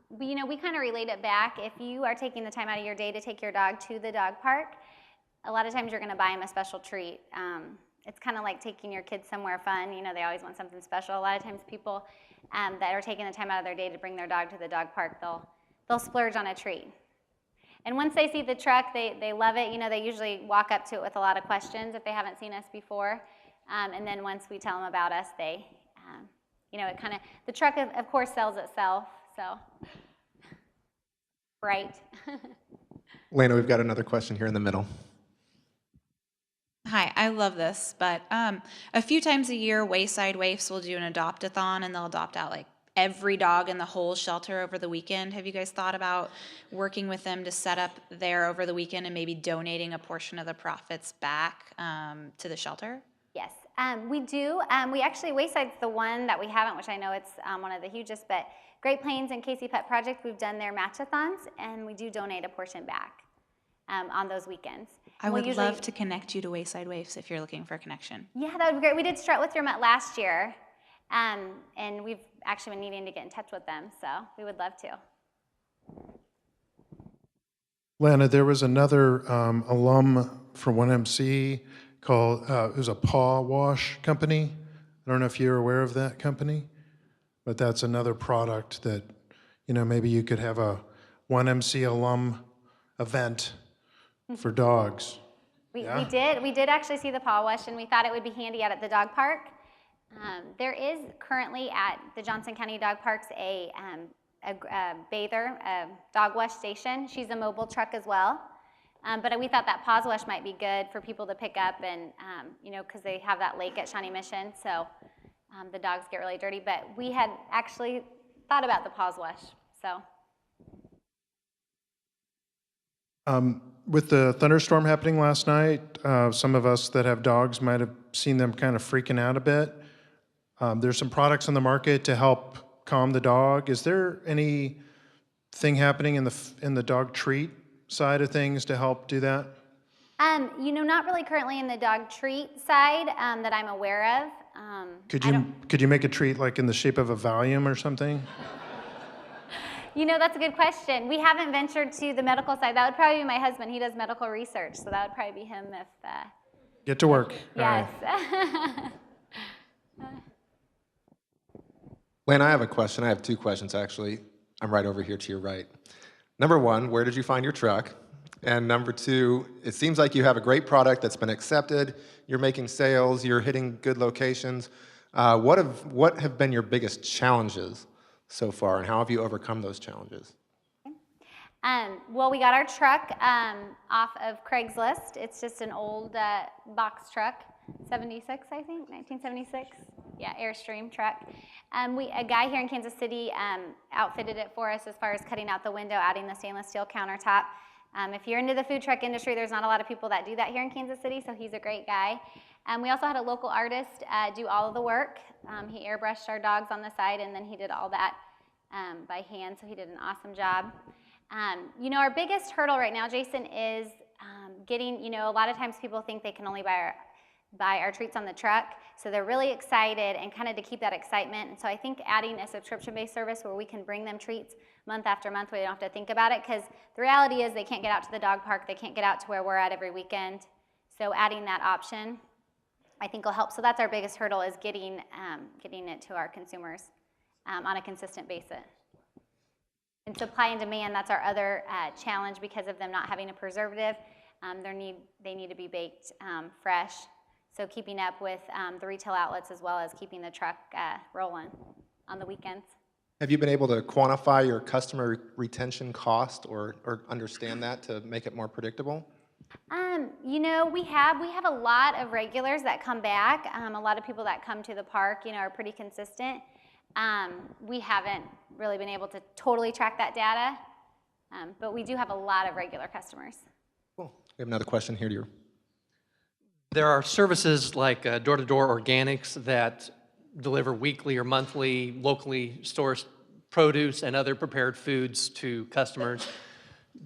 We kind of relate it back. If you are taking the time out of your day to take your dog to the dog park, a lot of times you're going to buy them a special treat. It's kind of like taking your kids somewhere fun. They always want something special. A lot of times people that are taking the time out of their day to bring their dog to the dog park, they'll splurge on a treat. And once they see the truck, they love it. They usually walk up to it with a lot of questions if they haven't seen us before. And then once we tell them about us, the truck, of course, sells itself, so. Right. Lana, we've got another question here in the middle. Hi, I love this, but a few times a year, Wayside Waifs will do an adopt-a-thon, and they'll adopt out like every dog in the whole shelter over the weekend. Have you guys thought about working with them to set up there over the weekend and maybe donating a portion of the profits back to the shelter? Yes, we do. We actually, Wayside's the one that we haven't, which I know it's one of the hugest, but Great Plains and Casey Pet Project, we've done their match-a-thons, and we do donate a portion back on those weekends. I would love to connect you to Wayside Waifs if you're looking for a connection. Yeah, that would be great. We did Strut with Your Mutt last year, and we've actually been needing to get in touch with them, so we would love to. Lana, there was another alum from 1MC called, it was a paw wash company. I don't know if you're aware of that company, but that's another product that, maybe you could have a 1MC alum event for dogs. We did actually see the paw wash, and we thought it would be handy out at the dog park. There is currently at the Johnson County Dog Parks a bather, a dog wash station. She's a mobile truck as well. But we thought that paw wash might be good for people to pick up, and because they have that lake at Shawnee Mission, so the dogs get really dirty. But we had actually thought about the paw wash, so. With the thunderstorm happening last night, some of us that have dogs might have seen them kind of freaking out a bit. There's some products on the market to help calm the dog. Is there anything happening in the dog treat side of things to help do that? Not really currently in the dog treat side that I'm aware of. Could you make a treat like in the shape of a Valium or something? That's a good question. We haven't ventured to the medical side. That would probably be my husband. He does medical research, so that would probably be him if. Get to work. Yes. Lana, I have a question. I have two questions, actually. I'm right over here to your right. Number one, where did you find your truck? And number two, it seems like you have a great product that's been accepted. You're making sales. You're hitting good locations. What have been your biggest challenges so far, and how have you overcome those challenges? Well, we got our truck off of Craigslist. It's just an old box truck, 76, I think, 1976. Yeah, Airstream truck. A guy here in Kansas City outfitted it for us as far as cutting out the window, adding the stainless steel countertop. If you're into the food truck industry, there's not a lot of people that do that here in Kansas City, so he's a great guy. We also had a local artist do all of the work. He airbrushed our dogs on the side, and then he did all that by hand, so he did an awesome job. Our biggest hurdle right now, Jason, is getting, a lot of times people think they can only buy our treats on the truck, so they're really excited, and kind of to keep that excitement. And so I think adding a subscription-based service where we can bring them treats month after month where they don't have to think about it, because the reality is they can't get out to the dog park, they can't get out to where we're at every weekend. So adding that option, I think will help. So that's our biggest hurdle, is getting it to our consumers on a consistent basis. And supply and demand, that's our other challenge because of them not having a preservative. They need to be baked fresh. So keeping up with the retail outlets as well as keeping the truck rolling on the weekends. Have you been able to quantify your customer retention cost or understand that to make it more predictable? We have a lot of regulars that come back. A lot of people that come to the park, are pretty consistent. We haven't really been able to totally track that data, but we do have a lot of regular customers. Cool. We have another question here to you. There are services like door-to-door organics that deliver weekly or monthly locally sourced produce and other prepared foods to customers.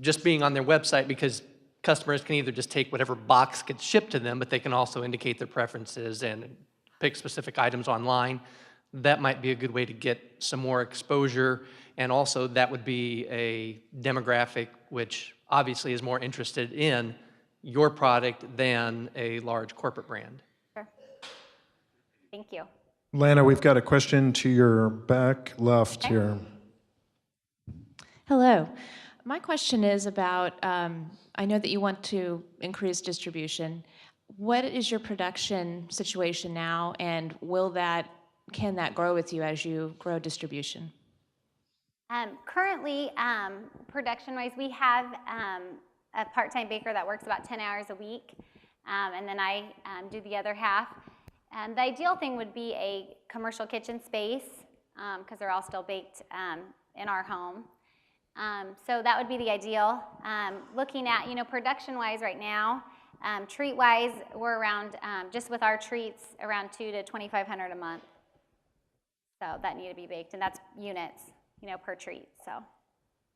Just being on their website, because customers can either just take whatever box gets shipped to them, but they can also indicate their preferences and pick specific items online. That might be a good way to get some more exposure. And also that would be a demographic which obviously is more interested in your product than a large corporate brand. Sure. Thank you. Lana, we've got a question to your back left here. Hello. My question is about, I know that you want to increase distribution. What is your production situation now, and can that grow with you as you grow distribution? Currently, production-wise, we have a part-time baker that works about 10 hours a week, and then I do the other half. The ideal thing would be a commercial kitchen space, because they're all still baked in our home. So that would be the ideal. Looking at, production-wise right now, treat-wise, we're around, just with our treats, around $2,000 to $2,500 a month. So that need to be baked, and that's units, per treat, so.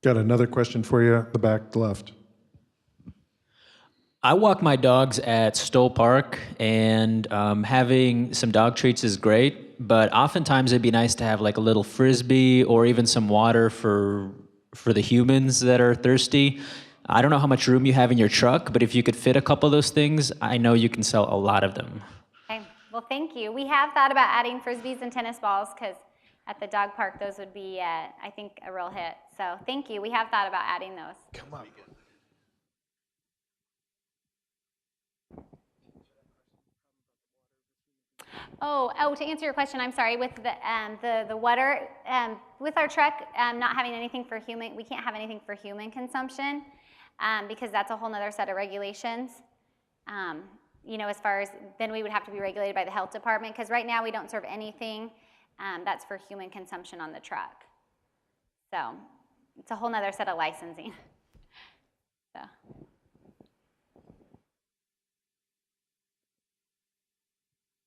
Got another question for you, the back left. I walk my dogs at Stoll Park, and having some dog treats is great, but oftentimes it'd be nice to have like a little Frisbee or even some water for the humans that are thirsty. I don't know how much room you have in your truck, but if you could fit a couple of those things, I know you can sell a lot of them. Okay, well, thank you. We have thought about adding Frisbees and tennis balls, because at the dog park, those would be, I think, a real hit. So thank you. We have thought about adding those. Come on. Oh, to answer your question, I'm sorry, with the water, with our truck not having anything for human, we can't have anything for human consumption, because that's a whole nother set of regulations. As far as, then we would have to be regulated by the health department, because right now we don't serve anything that's for human consumption on the truck. So it's a whole nother set of licensing. So.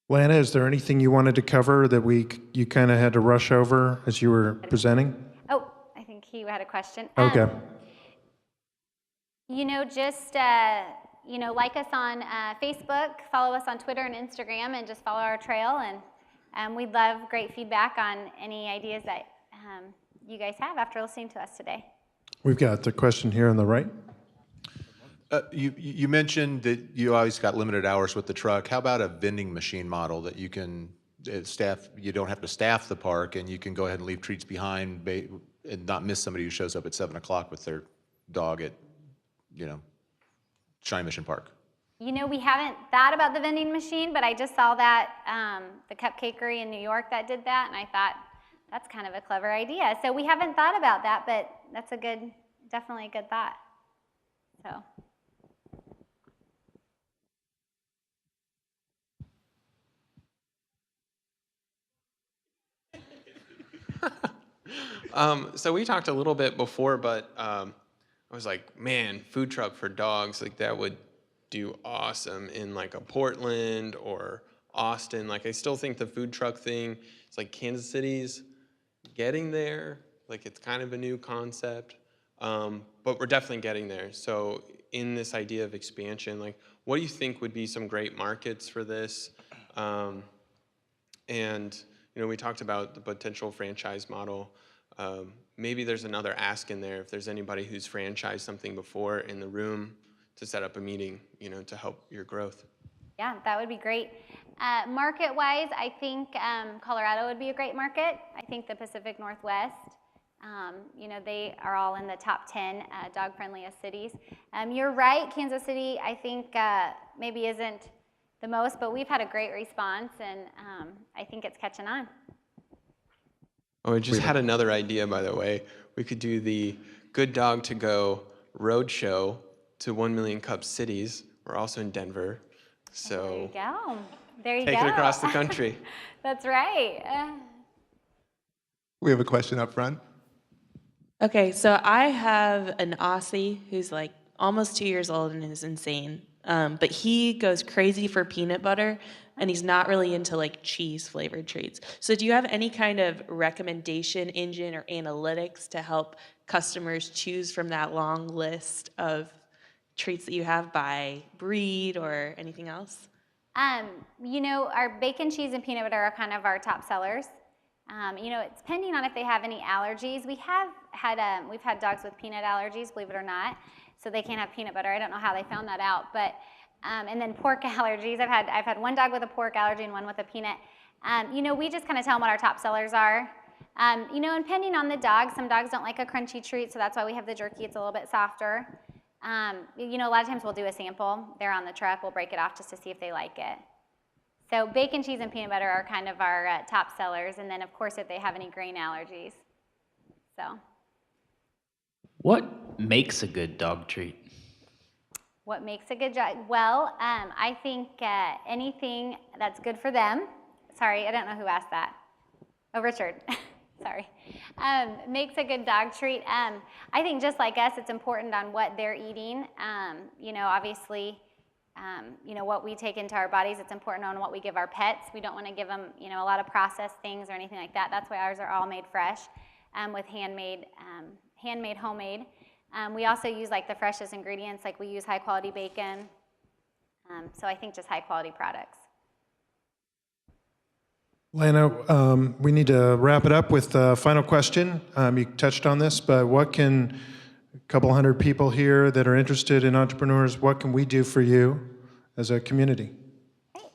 Lana, is there anything you wanted to cover that you kind of had to rush over as you were presenting? Oh, I think he had a question. Okay. Just, like us on Facebook, follow us on Twitter and Instagram, and just follow our trail. And we'd love great feedback on any ideas that you guys have after listening to us today. We've got the question here on the right. You mentioned that you always got limited hours with the truck. How about a vending machine model that you can staff? You don't have to staff the park, and you can go ahead and leave treats behind and not miss somebody who shows up at 7 o'clock with their dog at, Shine Mission Park. We haven't thought about the vending machine, but I just saw that the Cupcakery in New York that did that, and I thought that's kind of a clever idea. So we haven't thought about that, but that's definitely a good thought. So. So we talked a little bit before, but I was like, man, food truck for dogs, like that would do awesome in like a Portland or Austin. Like I still think the food truck thing, it's like Kansas City's getting there. Like it's kind of a new concept, but we're definitely getting there. So in this idea of expansion, like what do you think would be some great markets for this? And we talked about the potential franchise model. Maybe there's another ask in there if there's anybody who's franchised something before in the room to set up a meeting, to help your growth. Yeah, that would be great. Market-wise, I think Colorado would be a great market. I think the Pacific Northwest, they are all in the top 10 dog-friendliest cities. You're right, Kansas City, I think maybe isn't the most, but we've had a great response, and I think it's catching on. Oh, I just had another idea, by the way. We could do the GoodDog2Go roadshow to 1 Million Cup cities. We're also in Denver, so There you go. take it across the country. That's right. We have a question up front. Okay, so I have an Aussie who's like almost 2 years old and is insane. but he goes crazy for peanut butter, and he's not really into like cheese flavored treats. So do you have any kind of recommendation engine or analytics to help customers choose from that long list of treats that you have by breed or anything else? You know, our bacon, cheese, and peanut butter are kind of our top sellers. You know, it's depending on if they have any allergies. We've had dogs with peanut allergies, believe it or not, so they can't have peanut butter. I don't know how they found that out, but and then pork allergies. I've had one dog with a pork allergy and one with a peanut. You know, we just kind of tell them what our top sellers are. You know, and depending on the dog, some dogs don't like a crunchy treat, so that's why we have the jerky. It's a little bit softer. You know, a lot of times we'll do a sample. They're on the truck. We'll break it off just to see if they like it. So bacon, cheese, and peanut butter are kind of our top sellers. And then, of course, if they have any grain allergies. So. What makes a good dog treat? What makes a good dog? Well, I think anything that's good for them. Sorry, I don't know who asked that. Oh, Richard. Sorry. Makes a good dog treat. I think just like us, it's important on what they're eating. You know, obviously, you know, what we take into our bodies, it's important on what we give our pets. We don't want to give them, you know, a lot of processed things or anything like that. That's why ours are all made fresh with homemade. We also use like the freshest ingredients, like we use high quality bacon. So I think just high quality products. Lana, we need to wrap it up with the final question. You touched on this, but what can a couple hundred people here that are interested in entrepreneurs, what can we do for you as a community?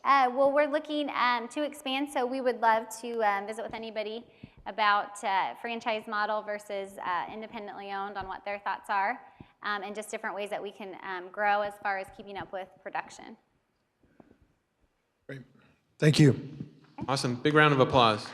Well, we're looking to expand, so we would love to visit with anybody about franchise model versus independently owned on what their thoughts are, and just different ways that we can grow as far as keeping up with production. Great. Thank you. Awesome. Big round of applause.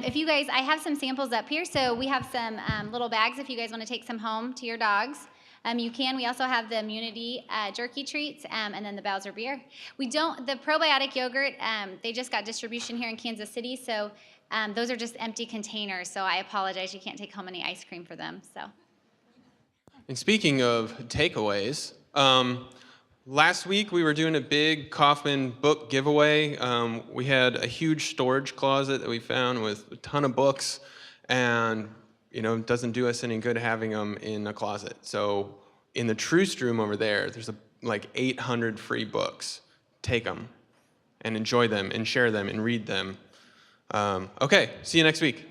If you guys, I have some samples up here, so we have some little bags if you guys want to take some home to your dogs. You can. We also have the immunity jerky treats, and then the Bowser beer. The probiotic yogurt, they just got distribution here in Kansas City, so those are just empty containers, so I apologize, you can't take home any ice cream for them, so. And speaking of takeaways, last week we were doing a big Kaufman book giveaway. We had a huge storage closet that we found with a ton of books, and you know, it doesn't do us any good having them in a closet. So in the Troost room over there, there's like 800 free books. Take them and enjoy them and share them and read them. Okay, see you next week.